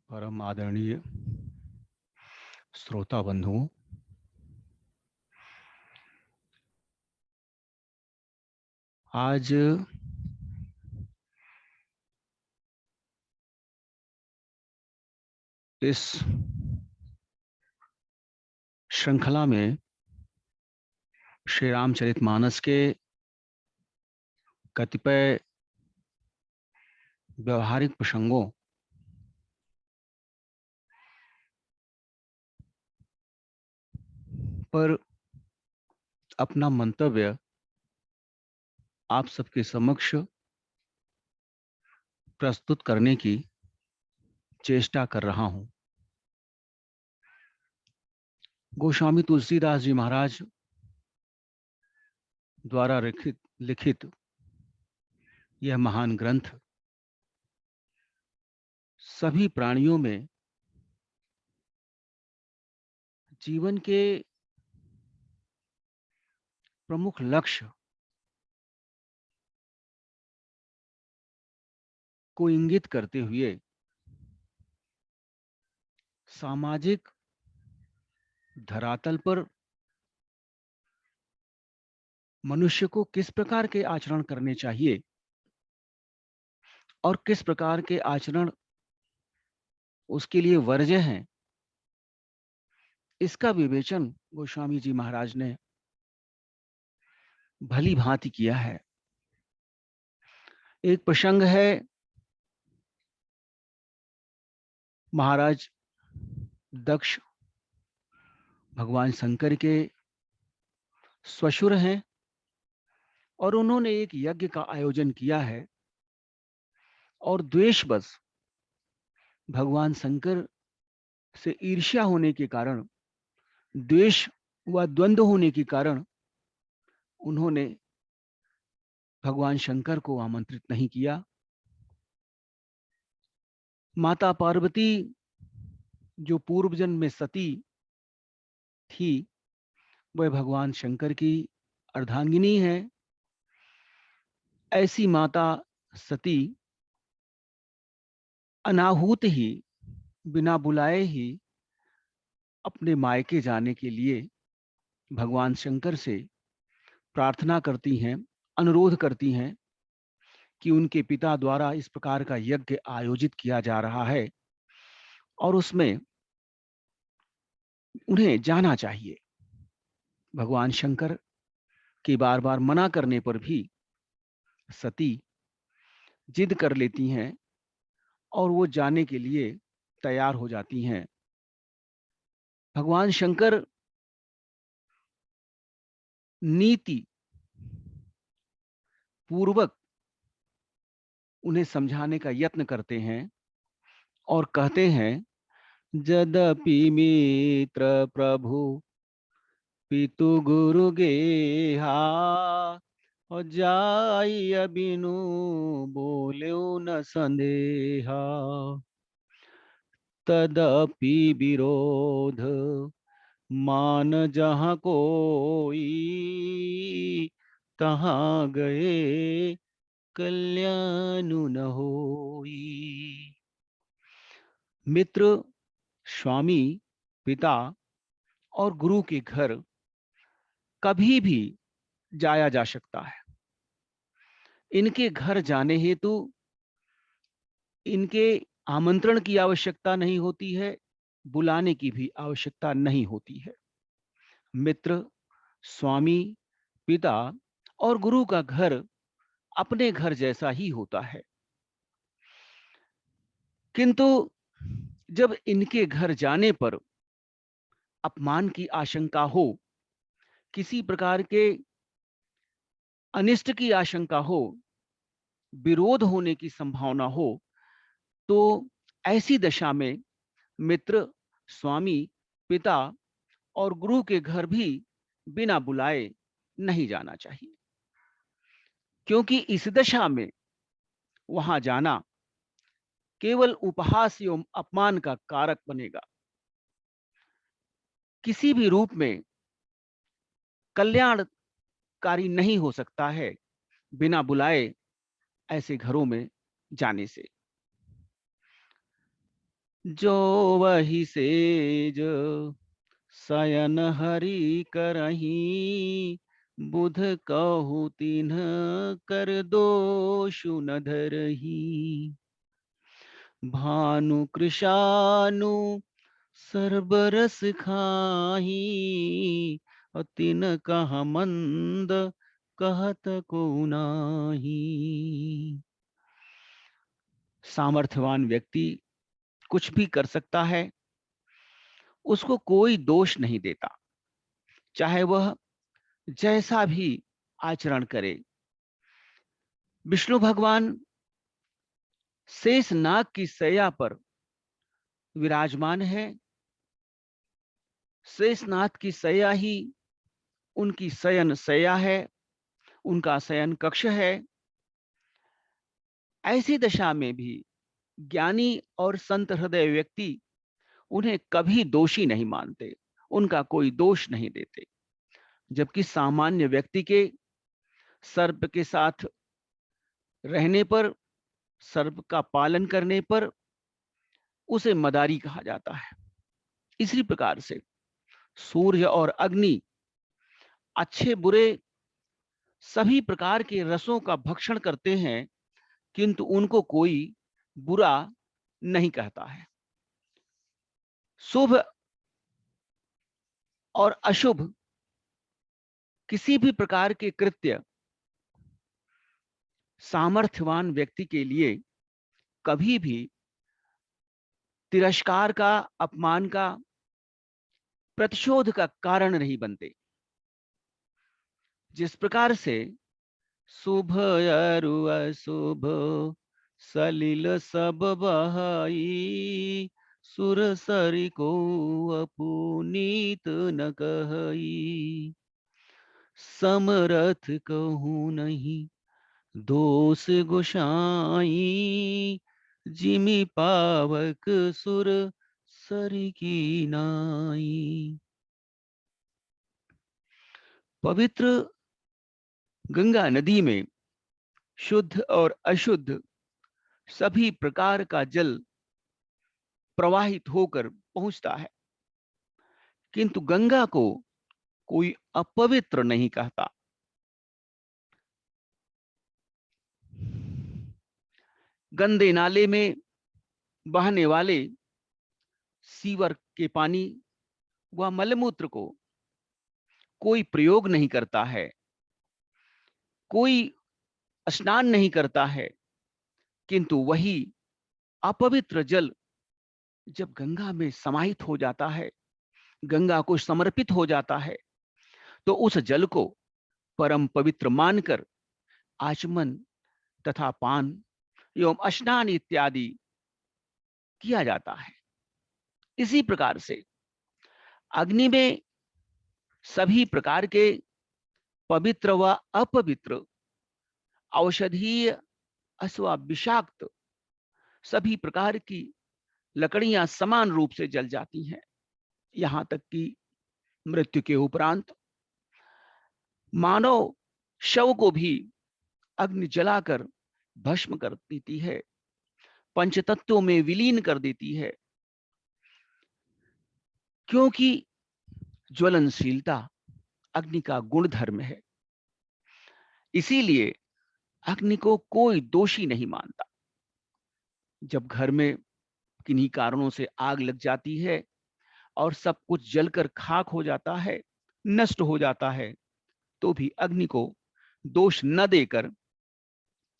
परम आदरणीय श्रोता बंधुओं, आज इस श्रृंखला में श्री रामचरितमानस के कतिपय व्यवहारिक प्रसंगों पर अपना मंतव्य आप सबके समक्ष प्रस्तुत करने की चेष्टा कर रहा हूं। गोस्वामी तुलसीदास जी महाराज द्वारा लिखित यह महान ग्रंथ सभी प्राणियों में जीवन के प्रमुख लक्ष्य को इंगित करते हुए सामाजिक धरातल पर मनुष्य को किस प्रकार के आचरण करने चाहिए और किस प्रकार के आचरण उसके लिए वर्ज्य हैं, इसका विवेचन गोस्वामी जी महाराज ने भली भांति किया है। एक प्रसंग है, महाराज दक्ष भगवान शंकर के ससुर हैं और उन्होंने एक यज्ञ का आयोजन किया है और द्वेषवश भगवान शंकर से ईर्ष्या होने के कारण, द्वेष व द्वंद्व होने के कारण उन्होंने भगवान शंकर को आमंत्रित नहीं किया। माता पार्वती जो पूर्व जन्म में सती थी, वह भगवान शंकर की अर्धांगिनी है। ऐसी माता सती अनाहूत ही, बिना बुलाए ही अपने मायके जाने के लिए भगवान शंकर से प्रार्थना करती हैं, अनुरोध करती हैं कि उनके पिता द्वारा इस प्रकार का यज्ञ आयोजित किया जा रहा है और उसमें उन्हें जाना चाहिए। भगवान शंकर के बार बार मना करने पर भी सती जिद कर लेती हैं और वो जाने के लिए तैयार हो जाती हैं। भगवान शंकर नीति पूर्वक उन्हें समझाने का यत्न करते हैं और कहते हैं, यद्यपि मित्र प्रभु पितु गुरु गेहा और जाय बिनु बोले न संदेहा, तदपि विरोध मान जहाँ कोई, तहाँ गए कल्याण न होई। मित्र, स्वामी, पिता और गुरु के घर कभी भी जाया जा सकता है। इनके घर जाने हेतु इनके आमंत्रण की आवश्यकता नहीं होती है, बुलाने की भी आवश्यकता नहीं होती है। मित्र, स्वामी, पिता और गुरु का घर अपने घर जैसा ही होता है। किंतु जब इनके घर जाने पर अपमान की आशंका हो, किसी प्रकार के अनिष्ट की आशंका हो, विरोध होने की संभावना हो, तो ऐसी दशा में मित्र, स्वामी, पिता और गुरु के घर भी बिना बुलाए नहीं जाना चाहिए, क्योंकि इस दशा में वहां जाना केवल उपहास एवं अपमान का कारक बनेगा। किसी भी रूप में कल्याणकारी नहीं हो सकता है बिना बुलाए ऐसे घरों में जाने से। जो वही सेज शयन हरि करही, बुध कहु तिन्ह कर दोषु न धरही। भानु कृशानु सरबरस खाही, और तिन कहा मंद कहत को नाही। सामर्थ्यवान व्यक्ति कुछ भी कर सकता है, उसको कोई दोष नहीं देता, चाहे वह जैसा भी आचरण करे। विष्णु भगवान शेष नाग की सैया पर विराजमान है। शेषनाग की सैया ही उनकी शयन सैया है, उनका शयन कक्ष है। ऐसी दशा में भी ज्ञानी और संत हृदय व्यक्ति उन्हें कभी दोषी नहीं मानते, उनका कोई दोष नहीं देते। जबकि सामान्य व्यक्ति के सर्प के साथ रहने पर, सर्प का पालन करने पर उसे मदारी कहा जाता है। इसी प्रकार से सूर्य और अग्नि अच्छे बुरे सभी प्रकार के रसों का भक्षण करते हैं, किंतु उनको कोई बुरा नहीं कहता है। शुभ और अशुभ किसी भी प्रकार के कृत्य सामर्थ्यवान व्यक्ति के लिए कभी भी तिरस्कार का, अपमान का, प्रतिशोध का कारण नहीं बनते। जिस प्रकार से शुभ अरु अशुभ सलिल सब बहाई, सुर सरि को अपुनीत न कहई। समरथ कहूँ नहीं दोष गोसाई, जिमि पावक सुर सरि की नाई। पवित्र गंगा नदी में शुद्ध और अशुद्ध सभी प्रकार का जल प्रवाहित होकर पहुंचता है, किंतु गंगा को कोई अपवित्र नहीं कहता। गंदे नाले में बहने वाले सीवर के पानी व मलमूत्र को कोई प्रयोग नहीं करता है, कोई स्नान नहीं करता है, किंतु वही अपवित्र जल जब गंगा में समाहित हो जाता है, गंगा को समर्पित हो जाता है, तो उस जल को परम पवित्र मानकर आचमन तथा पान एवं स्नान इत्यादि किया जाता है। इसी प्रकार से अग्नि में सभी प्रकार के पवित्र व अपवित्र औषधीय अथवा विषाक्त सभी प्रकार की लकड़ियां समान रूप से जल जाती हैं, यहां तक कि मृत्यु के उपरांत मानव शव को भी अग्नि जलाकर भस्म कर देती है, पंचतत्वों में विलीन कर देती है, क्योंकि ज्वलनशीलता अग्नि का गुण धर्म है। इसीलिए अग्नि को कोई दोषी नहीं मानता। जब घर में किन्हीं कारणों से आग लग जाती है और सब कुछ जलकर खाक हो जाता है, नष्ट हो जाता है, तो भी अग्नि को दोष न देकर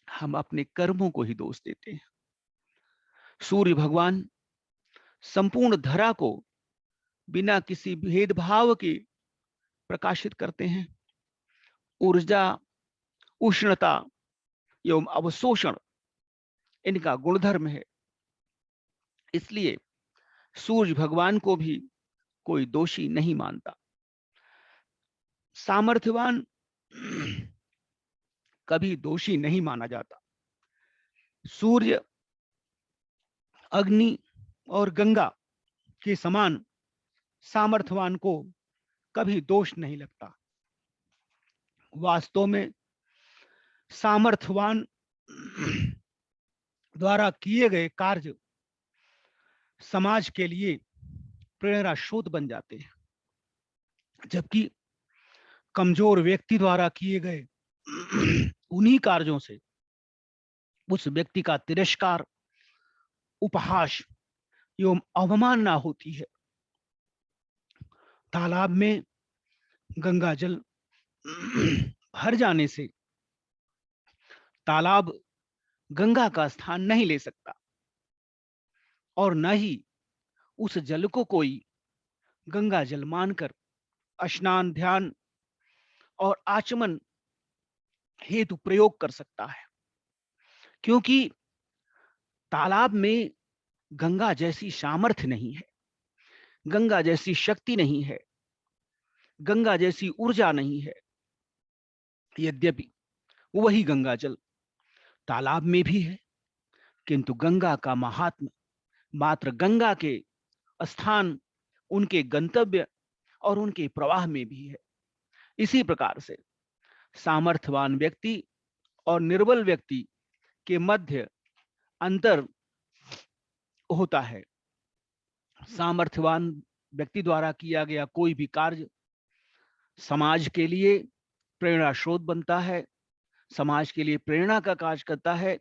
हम अपने कर्मों को ही दोष देते हैं। सूर्य भगवान संपूर्ण धरा को बिना किसी भेदभाव के प्रकाशित करते हैं। ऊर्जा, उष्णता एवं अवशोषण इनका गुणधर्म है। इसलिए सूर्य भगवान को भी कोई दोषी नहीं मानता। सामर्थ्यवान कभी दोषी नहीं माना जाता। सूर्य, अग्नि और गंगा के समान सामर्थ्यवान को कभी दोष नहीं लगता। वास्तव में सामर्थ्यवान द्वारा किए गए कार्य समाज के लिए प्रेरणा स्रोत बन जाते हैं, जबकि कमजोर व्यक्ति द्वारा किए गए उन्हीं कार्यों से उस व्यक्ति का तिरस्कार, उपहास एवं अवमानना होती है। तालाब में गंगा जल भर जाने से तालाब गंगा का स्थान नहीं ले सकता और न ही उस जल को कोई गंगा जल मानकर स्नान, ध्यान और आचमन हेतु प्रयोग कर सकता है, क्योंकि तालाब में गंगा जैसी सामर्थ्य नहीं है, गंगा जैसी शक्ति नहीं है, गंगा जैसी ऊर्जा नहीं है। यद्यपि वही गंगा जल तालाब में भी है, किंतु गंगा का महात्म्य मात्र गंगा के स्थान, उनके गंतव्य और उनके प्रवाह में भी है। इसी प्रकार से सामर्थ्यवान व्यक्ति और निर्बल व्यक्ति के मध्य अंतर होता है। सामर्थ्यवान व्यक्ति द्वारा किया गया कोई भी कार्य समाज के लिए प्रेरणा स्रोत बनता है, समाज के लिए प्रेरणा का कार्य करता है,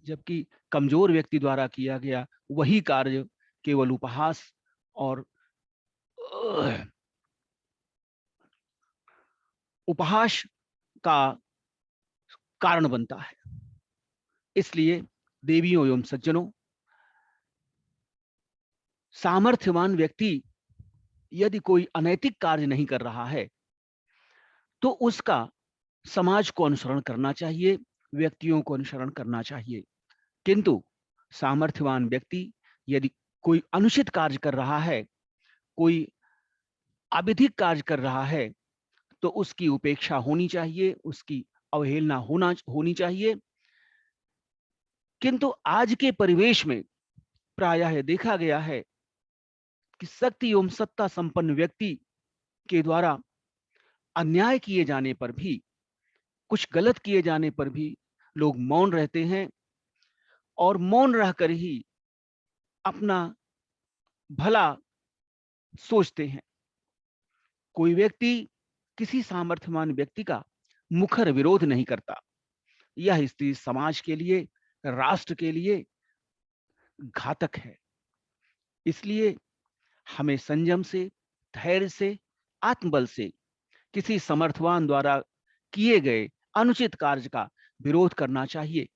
जबकि कमजोर व्यक्ति द्वारा किया गया वही कार्य केवल उपहास और उपहास का कारण बनता है। इसलिए देवियों एवं सज्जनों, सामर्थ्यवान व्यक्ति यदि कोई अनैतिक कार्य नहीं कर रहा है तो उसका समाज को अनुसरण करना चाहिए, व्यक्तियों को अनुसरण करना चाहिए। किंतु सामर्थ्यवान व्यक्ति यदि कोई अनुचित कार्य कर रहा है, कोई अविधिक कार्य कर रहा है, तो उसकी उपेक्षा होनी चाहिए, उसकी अवहेलना होनी चाहिए। किंतु आज के परिवेश में प्रायः देखा गया है कि शक्ति एवं सत्ता संपन्न व्यक्ति के द्वारा अन्याय किए जाने पर भी, कुछ गलत किए जाने पर भी लोग मौन रहते हैं और मौन रहकर ही अपना भला सोचते हैं। कोई व्यक्ति किसी सामर्थ्यवान व्यक्ति का मुखर विरोध नहीं करता। यह स्थिति समाज के लिए, राष्ट्र के लिए घातक है। इसलिए हमें संयम से, धैर्य से, आत्मबल से किसी समर्थवान द्वारा किए गए अनुचित कार्य का विरोध करना चाहिए।